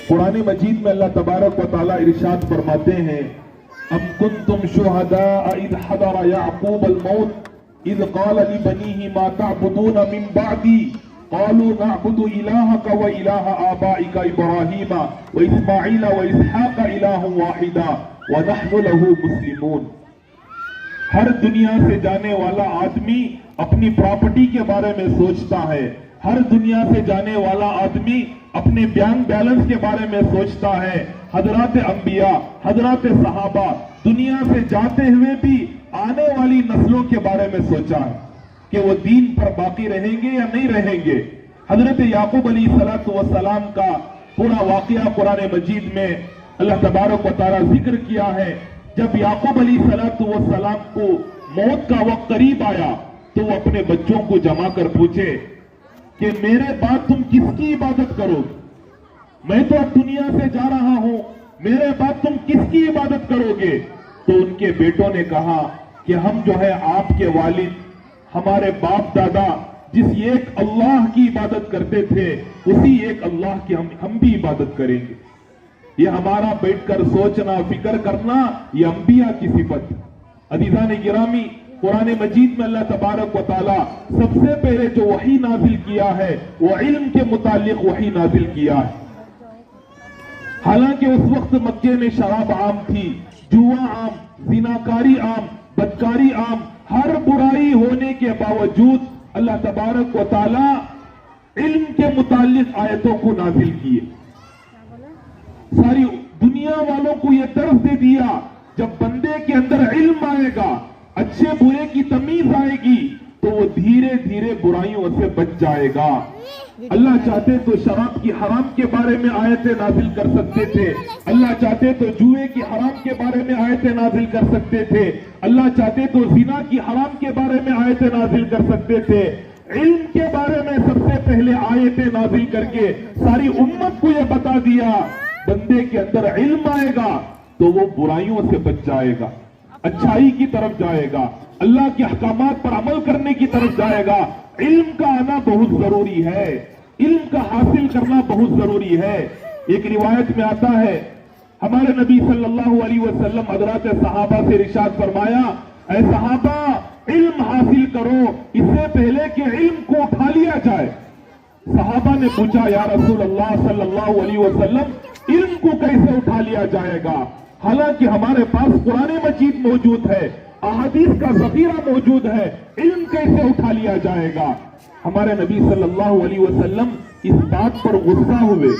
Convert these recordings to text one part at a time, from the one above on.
قرآن مجید میں اللہ تبارک و تعالیٰ ارشاد فرماتے ہیں ام کنتم شہداء اذ حضر یعقوب الموت اذ قال لبنیہ ما تعبدون من بعدی قالوا نعبد الہک و الہ آبائک ابراہیم و اسماعیل و اسحاق الہ واحدا ونحن له مسلمون۔ ہر دنیا سے جانے والا آدمی اپنی پراپرٹی کے بارے میں سوچتا ہے، ہر دنیا سے جانے والا آدمی اپنے بینک بیلنس کے بارے میں سوچتا ہے۔ حضرات انبیاء، حضرات صحابہ دنیا سے جاتے ہوئے بھی آنے والی نسلوں کے بارے میں سوچا ہے کہ وہ دین پر باقی رہیں گے یا نہیں رہیں گے۔ حضرت یعقوب علیہ السلام کا پورا واقعہ قرآن مجید میں اللہ تبارک و تعالیٰ ذکر کیا ہے۔ جب یعقوب علیہ السلام کو موت کا وقت قریب آیا تو وہ اپنے بچوں کو جمع کر پوچھے کہ میرے بعد تم کس کی عبادت کرو؟ میں تو اب دنیا سے جا رہا ہوں، میرے بعد تم کس کی عبادت کرو گے؟ تو ان کے بیٹوں نے کہا کہ ہم جو ہے آپ کے والد، ہمارے باپ دادا جس ایک اللہ کی عبادت کرتے تھے اسی ایک اللہ کی ہم بھی عبادت کریں گے۔ یہ ہمارا بیٹھ کر سوچنا، فکر کرنا، یہ انبیاء کی صفت۔ عزیزان گرامی، قرآن مجید میں اللہ تبارک و تعالیٰ سب سے پہلے جو وحی نازل کیا ہے وہ علم کے متعلق وحی نازل کیا ہے۔ حالانکہ اس وقت مکے میں شراب عام تھی، جوا عام، زناکاری عام، بدکاری عام، ہر برائی ہونے کے باوجود اللہ تبارک و تعالیٰ علم کے متعلق آیتوں کو نازل کیے۔ ساری دنیا والوں کو یہ درس دے دیا جب بندے کے اندر علم آئے گا، اچھے برے کی تمیز آئے گی تو وہ دھیرے دھیرے برائیوں سے بچ جائے گا۔ اللہ چاہتے تو شراب کی حرام کے بارے میں آیتیں نازل کر سکتے تھے، اللہ چاہتے تو جوئے کی حرام کے بارے میں آیتیں نازل کر سکتے تھے، اللہ چاہتے تو زنا کی حرام کے بارے میں آیتیں نازل کر سکتے تھے۔ علم کے بارے میں سب سے پہلے آیتیں نازل کر کے ساری امت کو یہ بتا دیا بندے کے اندر علم آئے گا تو وہ برائیوں سے بچ جائے گا، اچھائی کی طرف جائے گا، اللہ کے احکامات پر عمل کرنے کی طرف جائے گا۔ علم کا آنا بہت ضروری ہے، علم کا حاصل کرنا بہت ضروری ہے۔ ایک روایت میں آتا ہے ہمارے نبی صلی اللہ علیہ وسلم حضرات صحابہ سے ارشاد فرمایا، اے صحابہ علم حاصل کرو اس سے پہلے کہ علم کو اٹھا لیا جائے۔ صحابہ نے پوچھا یا رسول اللہ صلی اللہ علیہ وسلم علم کو کیسے اٹھا لیا جائے گا؟ حالانکہ ہمارے پاس قرآن مجید موجود ہے، احادیث کا ذخیرہ موجود ہے، علم کیسے اٹھا لیا جائے گا؟ ہمارے نبی صلی اللہ علیہ وسلم اس بات پر غصہ ہوئے،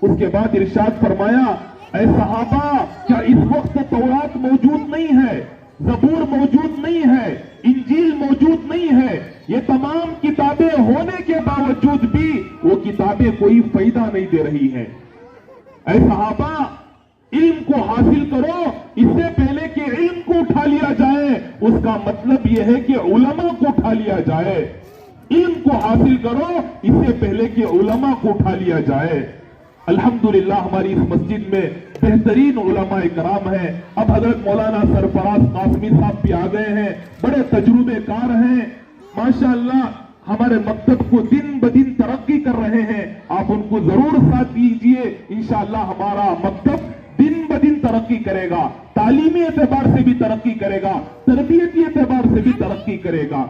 اس کے بعد ارشاد فرمایا، اے صحابہ کیا اس وقت تورات موجود نہیں ہے، زبور موجود نہیں ہے، انجیل موجود نہیں ہے؟ یہ تمام کتابیں ہونے کے باوجود بھی وہ کتابیں کوئی فائدہ نہیں دے رہی ہیں۔ اے صحابہ علم کو حاصل کرو اس سے پہلے کہ علم کو اٹھا لیا جائے، اس کا مطلب یہ ہے کہ علماء کو اٹھا لیا جائے۔ علم کو حاصل کرو اس سے پہلے کہ علماء کو اٹھا لیا جائے۔ الحمدللہ ہماری اس مسجد میں بہترین علماء کرام ہیں۔ اب حضرت مولانا سرفراز قاسمی صاحب بھی آ گئے ہیں، بڑے تجربے کار ہیں ماشاءاللہ، ہمارے مکتب کو دن بدن ترقی کر رہے ہیں۔ آپ ان کو ضرور ساتھ دیجئے، انشاءاللہ ہمارا مکتب دن بدن ترقی کرے گا، تعلیمی اعتبار سے بھی ترقی کرے گا، تربیتی اعتبار سے بھی ترقی کرے گا۔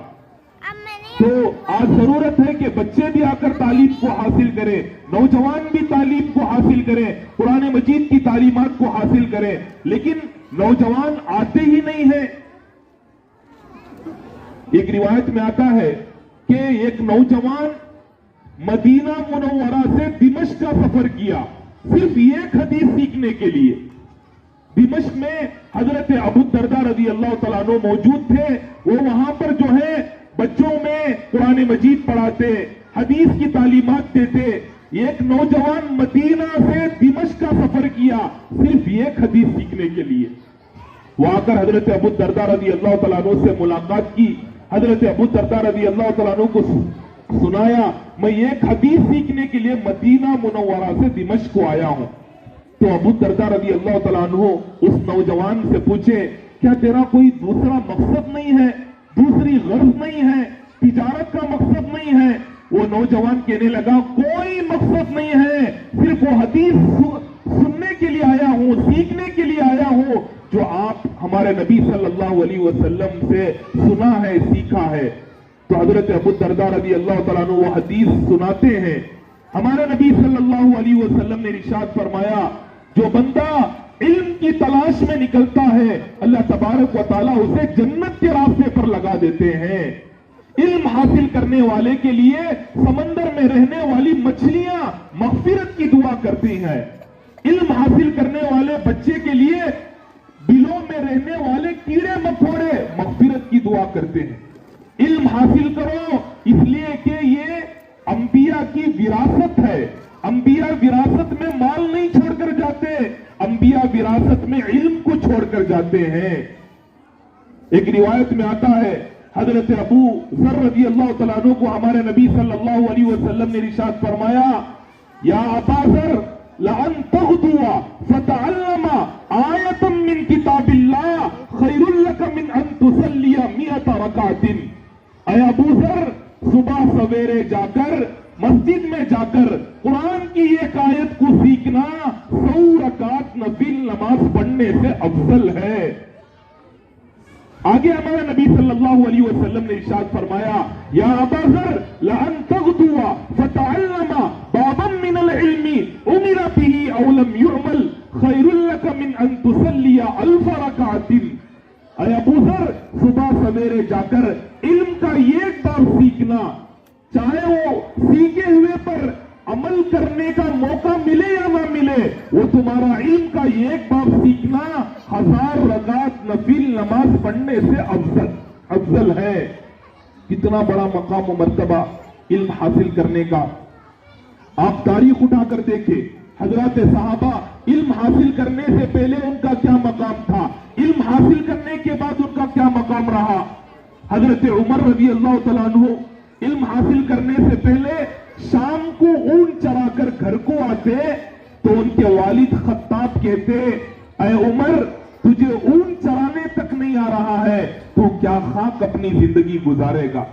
تو آج ضرورت ہے کہ بچے بھی آ کر تعلیم کو حاصل کریں، نوجوان بھی تعلیم کو حاصل کریں، قرآن مجید کی تعلیمات کو حاصل کریں، لیکن نوجوان آتے ہی نہیں ہیں۔ ایک روایت میں آتا ہے کہ ایک نوجوان مدینہ منورہ سے دمشق کا سفر کیا صرف ایک حدیث سیکھنے کے لیے۔ دمشق میں حضرت ابو الدرداء رضی اللہ تعالیٰ عنہ موجود تھے، وہ وہاں پر جو ہے بچوں میں قرآن مجید پڑھاتے، حدیث کی تعلیمات دیتے۔ ایک نوجوان مدینہ سے دمشق کا سفر کیا صرف ایک حدیث سیکھنے کے لیے۔ وہ آ کر حضرت ابو الدرداء رضی اللہ تعالیٰ عنہ سے ملاقات کی۔ حضرت ابو الدرداء رضی اللہ تعالیٰ عنہ کو سنایا، میں ایک حدیث سیکھنے کے لیے مدینہ منورہ سے دمشق کو آیا ہوں۔ تو ابو الدرداء رضی اللہ تعالیٰ عنہ اس نوجوان سے پوچھے، کیا تیرا کوئی دوسرا مقصد نہیں ہے، دوسری غرض نہیں ہے، تجارت کا مقصد نہیں ہے؟ وہ نوجوان کہنے لگا کوئی مقصد نہیں ہے، صرف وہ حدیث سننے کے لیے آیا ہوں، سیکھنے کے لیے آیا ہوں جو آپ ہمارے نبی صلی اللہ علیہ وسلم سے سنا ہے، سیکھا ہے۔ تو حضرت ابو الدرداء رضی اللہ تعالیٰ عنہ وہ حدیث سناتے ہیں۔ ہمارے نبی صلی اللہ علیہ وسلم نے ارشاد فرمایا جو بندہ علم کی تلاش میں نکلتا ہے اللہ تبارک و تعالیٰ اسے جنت کے راستے پر لگا دیتے ہیں۔ علم حاصل کرنے والے کے لیے سمندر میں رہنے والی مچھلیاں مغفرت کی دعا کرتی ہیں، علم حاصل کرنے والے بچے کے لیے بلوں میں رہنے والے کیڑے مکوڑے مغفرت کی دعا کرتے ہیں۔ علم حاصل کرو اس لیے کہ یہ انبیاء کی وراثت ہے، انبیاء وراثت میں مال نہیں چھوڑ کر جاتے، انبیاء وراثت میں علم کو چھوڑ کر جاتے ہیں۔ ایک روایت میں آتا ہے حضرت ابو ذر رضی اللہ تعالیٰ عنہ کو ہمارے نبی صلی اللہ علیہ وسلم نے ارشاد فرمایا یا ابا ذر لأن تغدو فتعلم آیتا من کتاب اللہ خیر لک من ان تصلی 100 رکعت۔ اے ابو ذر صبح سویرے جا کر مسجد میں جا کر قرآن کی ایک آیت کو سیکھنا 100 رکعت نفل نماز پڑھنے سے افضل ہے۔ آگے ہمارے نبی صلی اللہ علیہ وسلم نے ارشاد فرمایا یا ابا ذر لأن تغدو فتعلم بابا من العلم امر به او لم يعمل خیر لک من ان تصلی 1000 رکعت۔ اے ابو ذر صبح سویرے جا کر علم کا ایک بار سیکھنا، چاہے وہ سیکھے ہوئے پر عمل کرنے کا موقع ملے یا نہ ملے، وہ تمہارا علم کا ایک بار سیکھنا 1000 رکعت نفل نماز پڑھنے سے افضل ہے۔ کتنا بڑا مقام و مرتبہ علم حاصل کرنے کا۔ آپ تاریخ اٹھا کر دیکھیں حضرات صحابہ علم حاصل کرنے سے پہلے ان کا کیا مقام تھا، علم حاصل کرنے کے بعد ان کا کیا مقام رہا۔ حضرت عمر رضی اللہ تعالیٰ عنہ علم حاصل کرنے سے پہلے شام کو اونٹ چرا کر گھر کو آتے تو ان کے والد خطاب کہتے اے عمر تجھے اونٹ چرانے تک نہیں آ رہا ہے تو کیا خاک اپنی زندگی گزارے گا۔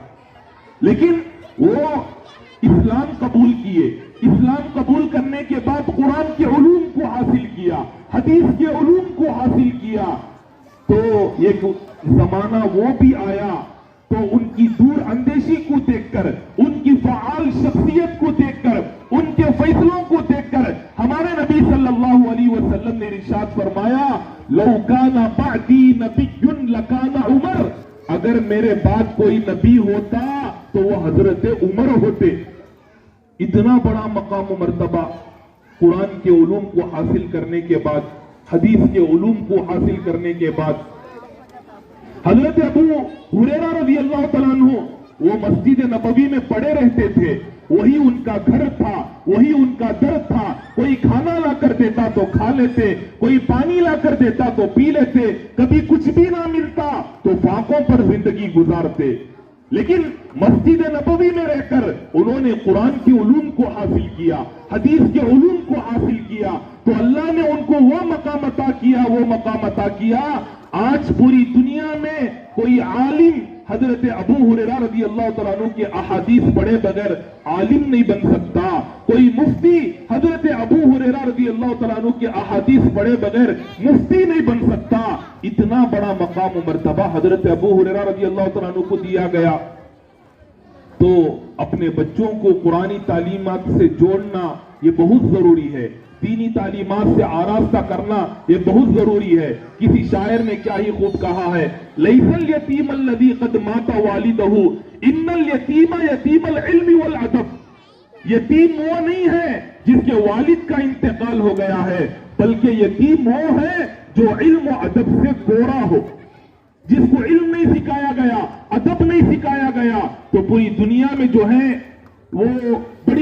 لیکن وہ اسلام قبول کیے، اسلام قبول کرنے کے بعد قرآن کے علوم کو حاصل کیا، حدیث کے علوم کو حاصل کیا۔ تو ایک زمانہ وہ بھی آیا تو ان کی دور اندیشی کو دیکھ کر، ان کی فعال شخصیت کو دیکھ کر، ان کے فیصلوں کو دیکھ کر ہمارے نبی صلی اللہ علیہ وسلم نے ارشاد فرمایا لو کان بعدی نبی لکان عمر، اگر میرے بعد کوئی نبی ہوتا تو وہ حضرت عمر ہوتے۔ اتنا بڑا مقام و مرتبہ قرآن کے علوم کو حاصل کرنے کے بعد، حدیث کے علوم کو حاصل کرنے کے بعد حضرت ابو ہریرہ رضی اللہ تعالیٰ عنہ وہ مسجد نبوی میں پڑے رہتے تھے، وہی ان کا گھر تھا، وہی ان کا در تھا۔ کوئی کھانا لا کر دیتا تو کھا لیتے، کوئی پانی لا کر دیتا تو پی لیتے، کبھی کچھ بھی نہ ملتا تو فاقوں پر زندگی گزارتے۔ لیکن مسجد نبوی میں رہ کر انہوں نے قرآن کے علوم کو حاصل کیا، حدیث کے علوم کو حاصل کیا، تو اللہ نے ان کو وہ مقام عطا کیا، وہ مقام عطا کیا۔ آج پوری دنیا میں کوئی عالم حضرت ابو ہریرہ رضی اللہ تعالیٰ عنہ کے احادیث پڑھے بغیر عالم نہیں بن سکتا، کوئی مفتی حضرت ابو ہریرہ رضی اللہ تعالیٰ عنہ کے احادیث پڑھے بغیر مفتی نہیں بن سکتا۔ اتنا بڑا مقام و مرتبہ حضرت ابو ہریرہ رضی اللہ تعالیٰ عنہ کو دیا گیا۔ تو اپنے بچوں کو قرآنی تعلیمات سے جوڑنا یہ بہت ضروری ہے، دینی تعلیمات سے آراستہ کرنا یہ بہت ضروری ہے۔ کسی شاعر نے کیا ہی خوب کہا ہے لیس الیتیم الذی قد مات والدہ ان الیتیم یتیم العلم والادب۔ یتیم وہ نہیں ہے جس کے والد کا انتقال ہو گیا ہے، بلکہ یتیم وہ ہے جو علم و ادب سے گورا ہو، جس کو علم نہیں سکھایا گیا، ادب نہیں سکھایا گیا۔ تو پوری دنیا میں جو ہے وہ بڑی